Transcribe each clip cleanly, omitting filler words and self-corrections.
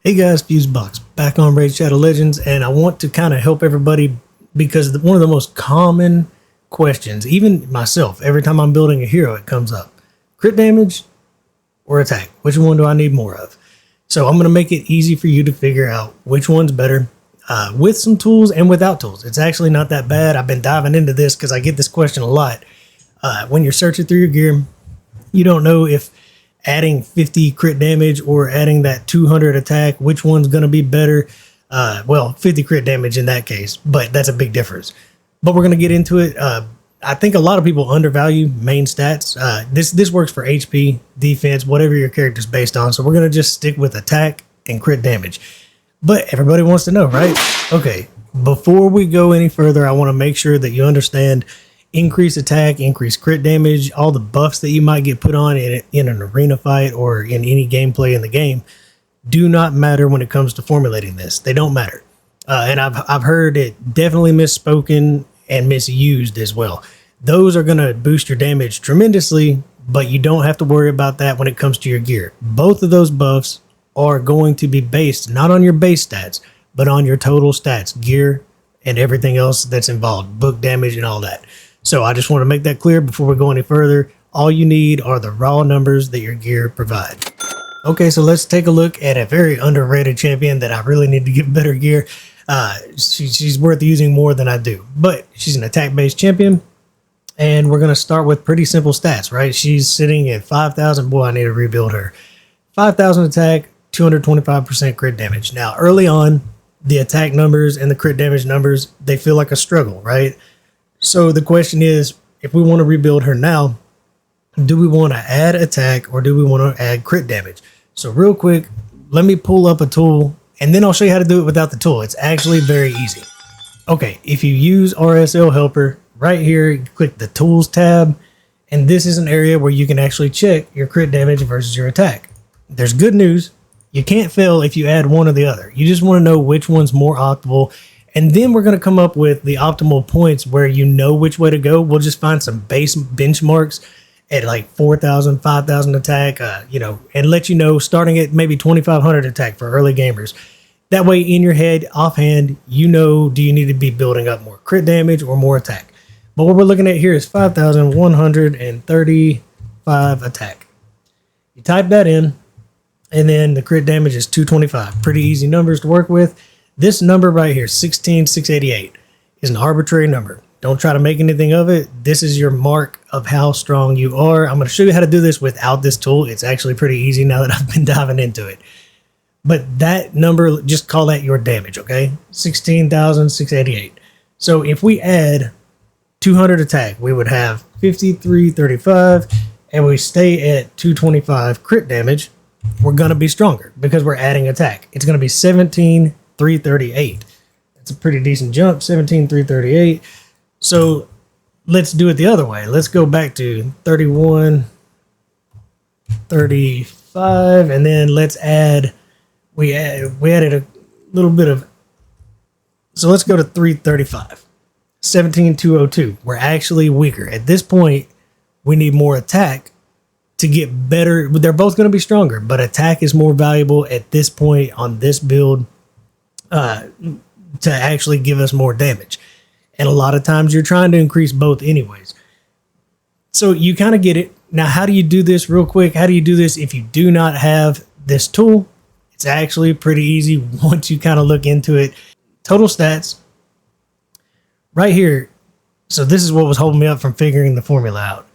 Hey guys, Fusebox back on Raid Shadow Legends, and I want to kind of help everybody because one of the most common questions, even myself, every time I'm building a hero, it comes up: crit damage or attack? Which one do I need more of? So I'm going to make it easy for you to figure out which one's better with some tools and without tools. It's actually not that bad. I've been diving into this because I get this question a lot. When you're searching through your gear, you don't know if adding 50 crit damage or adding that 200 attack, which one's going to be better. Well, 50 crit damage in that case, but that's a big difference. But we're going to get into it. I think a lot of people undervalue main stats. This works for HP, defense, whatever your character's based on. So we're going to just stick with attack and crit damage. But everybody wants to know, right? Okay, before we go any further, I want to make sure that you understand increase attack, increase crit damage, all the buffs that you might get put on in an arena fight or in any gameplay in the game do not matter when it comes to formulating this. They don't matter. And I've heard it definitely misspoken and misused as well. Those are going to boost your damage tremendously, but you don't have to worry about that when it comes to your gear. Both of those buffs are going to be based not on your base stats, but on your total stats, gear, and everything else that's involved, book damage and all that. So I just want to make that clear before we go any further. All you need are the raw numbers that your gear provide. Okay, so let's take a look at a very underrated champion that I really need to get better gear. She's worth using more than I do, but she's an attack-based champion, and we're going to start with pretty simple stats, right? She's sitting at 5,000. Boy, I need to rebuild her. 5,000 attack, 225% crit damage. Now, early on, the attack numbers and the crit damage numbers, they feel like a struggle, right? So the question is, if we want to rebuild her now, do we want to add attack or do we want to add crit damage? So real quick, let me pull up a tool and then I'll show you how to do it without the tool. It's actually very easy. Okay, if you use RSL Helper, right here, you click the Tools tab, and this is an area where you can actually check your crit damage versus your attack. There's good news. You can't fail if you add one or the other. You just want to know which one's more optimal. And then we're going to come up with the optimal points where you know which way to go. We'll just find some base benchmarks at like 4,000, 5,000 attack, and let you know starting at maybe 2,500 attack for early gamers. That way in your head, offhand, you know, do you need to be building up more crit damage or more attack? But what we're looking at here is 5,135 attack. You type that in, and then the crit damage is 225. Pretty easy numbers to work with. This number right here, 16,688, is an arbitrary number. Don't try to make anything of it. This is your mark of how strong you are. I'm going to show you how to do this without this tool. It's actually pretty easy now that I've been diving into it. But that number, just call that your damage, okay? 16,688. So if we add 200 attack, we would have 5335, and we stay at 225 crit damage. We're going to be stronger because we're adding attack. It's going to be 17,338. That's a pretty decent jump, 17,338. So let's do it the other way. Let's go back to 3135, and then let's add, we added a little bit of, so let's go to 335, 17,202. We're actually weaker. At this point, we need more attack to get better. They're both going to be stronger, but attack is more valuable at this point on this build to actually give us more damage. And a lot of times you're trying to increase both anyways. So you kind of get it. Now, how do you do this real quick? How do you do this if you do not have this tool? It's actually pretty easy once you kind of look into it. Total stats right here. So this is what was holding me up from figuring the formula out.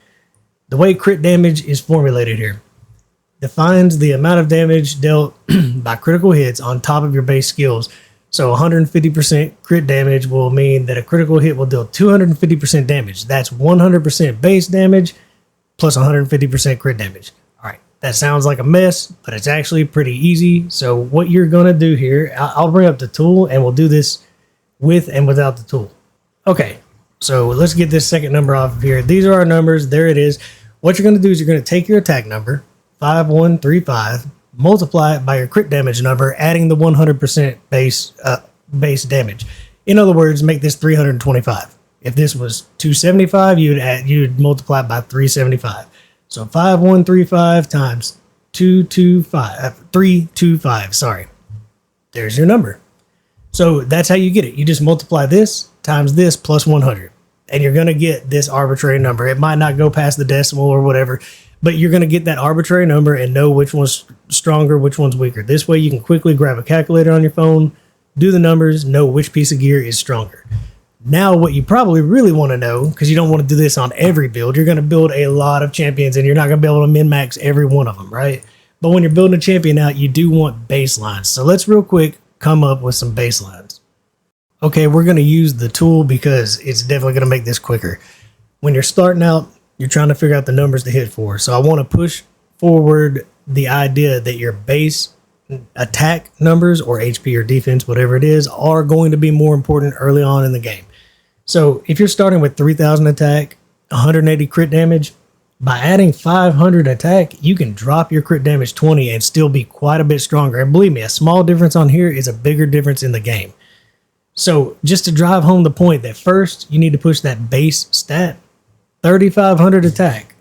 The way crit damage is formulated here defines the amount of damage dealt by critical hits on top of your base skills. So 150% crit damage will mean that a critical hit will deal 250% damage. That's 100% base damage plus 150% crit damage. All right, that sounds like a mess, but it's actually pretty easy. So what you're going to do here, I'll bring up the tool and we'll do this with and without the tool. Okay, so let's get this second number off of here. These are our numbers. There it is. What you're going to do is you're going to take your attack number, 5135, multiply it by your crit damage number, adding the 100% base damage. In other words, make this 325. If this was 275, you'd multiply it by 375. So 5135 times 325, sorry. there's your number. So that's how you get it. You just multiply this times this plus 100, and you're going to get this arbitrary number. It might not go past the decimal or whatever, but you're going to get that arbitrary number and know which one's stronger, which one's weaker. This way you can quickly grab a calculator on your phone, do the numbers, know which piece of gear is stronger. Now what you probably really want to know, because you don't want to do this on every build, you're going to build a lot of champions and you're not going to be able to min-max every one of them, right? But when you're building a champion out, you do want baselines. So let's real quick come up with some baselines. Okay, we're going to use the tool because it's definitely going to make this quicker. When you're starting out, you're trying to figure out the numbers to hit for. So I want to push forward the idea that your base attack numbers or HP or defense, whatever it is, are going to be more important early on in the game. So if you're starting with 3,000 attack, 180 crit damage, by adding 500 attack, you can drop your crit damage 20 and still be quite a bit stronger. And believe me, a small difference on here is a bigger difference in the game. So just to drive home the point that first you need to push that base stat, 3,500 attack.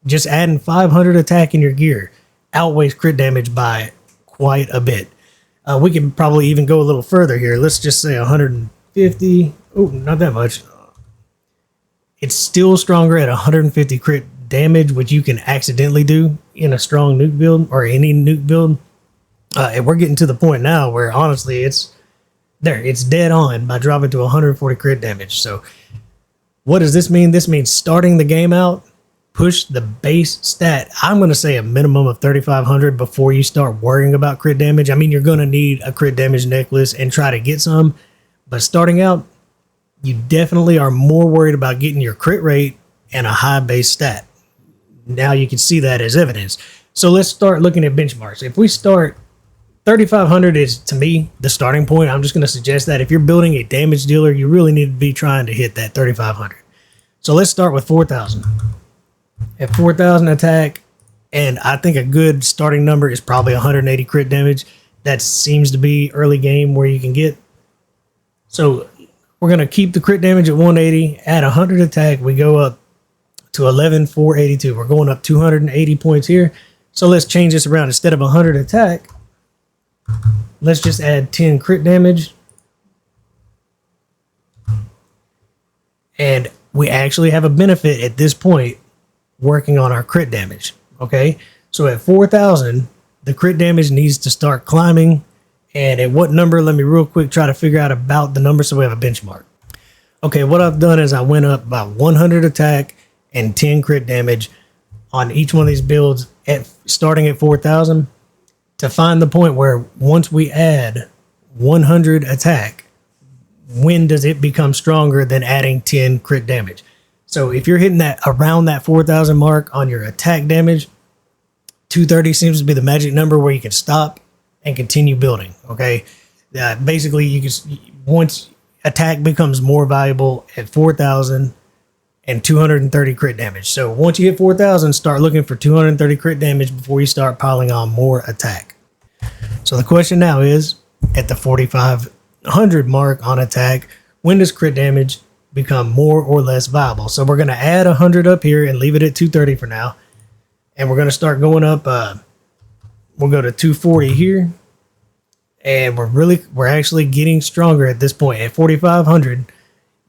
Just adding 500 attack in your gear outweighs crit damage by quite a bit. We can probably even go a little further here. Let's just say 150. Oh, not that much. It's still stronger at 150 crit damage, which you can accidentally do in a strong nuke build or any nuke build. And we're getting to the point now where honestly it's dead on by dropping to 140 crit damage. So what does this mean? This means starting the game out, push the base stat. I'm going to say a minimum of 3,500 before you start worrying about crit damage. I mean, you're going to need a crit damage necklace and try to get some, but starting out, you definitely are more worried about getting your crit rate and a high base stat. Now you can see that as evidence. So let's start looking at benchmarks. If we start 3,500 is, to me, the starting point. I'm just going to suggest that if you're building a damage dealer, you really need to be trying to hit that 3,500. So let's start with 4,000. At 4,000 attack, and I think a good starting number is probably 180 crit damage. That seems to be early game where you can get. So we're going to keep the crit damage at 180. At 100 attack, we go up to 11,482. We're going up 280 points here. So let's change this around. Instead of 100 attack, let's just add 10 crit damage. And we actually have a benefit at this point working on our crit damage. Okay, so at 4,000, the crit damage needs to start climbing. And at what number? Let me real quick try to figure out about the number so we have a benchmark. Okay, what I've done is I went up by 100 attack and 10 crit damage on each one of these builds at starting at 4,000 to find the point where once we add 100 attack, when does it become stronger than adding 10 crit damage? So if you're hitting that around that 4,000 mark on your attack damage, 230 seems to be the magic number where you can stop and continue building. Okay, basically you can, once attack becomes more valuable at 4,000 and 230 crit damage. So once you hit 4,000, start looking for 230 crit damage before you start piling on more attack. So the question now is, at the 4,500 mark on attack, when does crit damage become more or less viable? So we're going to add 100 up here and leave it at 230 for now. And we're going to start going up. We'll go to 240 here. And we're actually getting stronger at this point. At 4,500,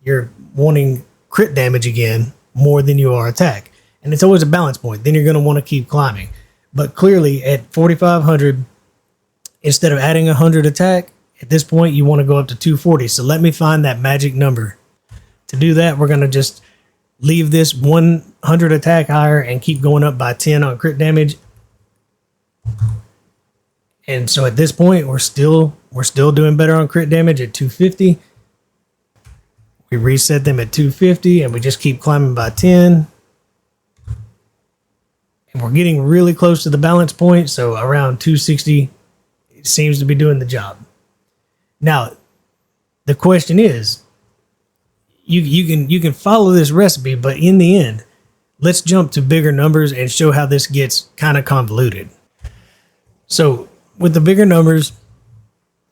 you're wanting crit damage again more than you are attack. And it's always a balance point. Then you're going to want to keep climbing. But clearly at 4,500, instead of adding 100 attack, at this point you want to go up to 240. So let me find that magic number. To do that, we're going to just leave this 100 attack higher and keep going up by 10 on crit damage. And so at this point, we're still doing better on crit damage at 250. We reset them at 250 and we just keep climbing by 10. And we're getting really close to the balance point. So around 260 it seems to be doing the job. Now, the question is, you can follow this recipe, but in the end, let's jump to bigger numbers and show how this gets kind of convoluted. So with the bigger numbers,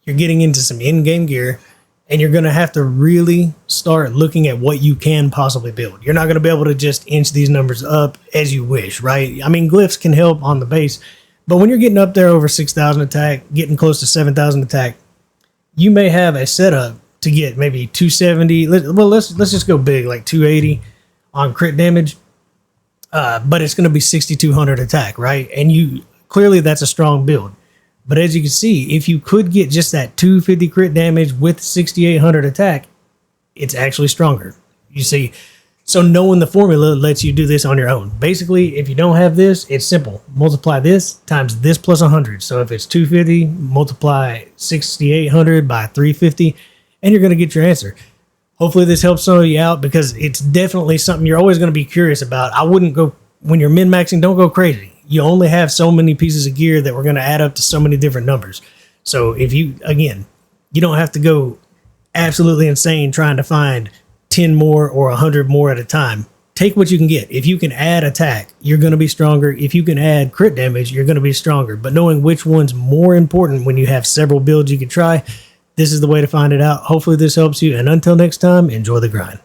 you're getting into some in-game gear, and you're going to have to really start looking at what you can possibly build. You're not going to be able to just inch these numbers up as you wish, right? I mean, glyphs can help on the base, but when you're getting up there over 6,000 attack, getting close to 7,000 attack, you may have a setup to get maybe 270. Let's just go big, like 280 on crit damage. But it's going to be 6,200 attack, right? And you clearly that's a strong build. But as you can see, if you could get just that 250 crit damage with 6,800 attack, it's actually stronger. You see, so knowing the formula lets you do this on your own. Basically, if you don't have this, it's simple. Multiply this times this plus 100. So if it's 250, multiply 6,800 by 350, and you're going to get your answer. Hopefully this helps some of you out because it's definitely something you're always going to be curious about. I wouldn't go, when you're min-maxing, don't go crazy. You only have so many pieces of gear that we're going to add up to so many different numbers. So if you, again, you don't have to go absolutely insane trying to find 10 more or 100 more at a time. Take what you can get. If you can add attack, you're going to be stronger. If you can add crit damage, you're going to be stronger. But knowing which one's more important when you have several builds you can try, this is the way to find it out. Hopefully this helps you. And until next time, enjoy the grind.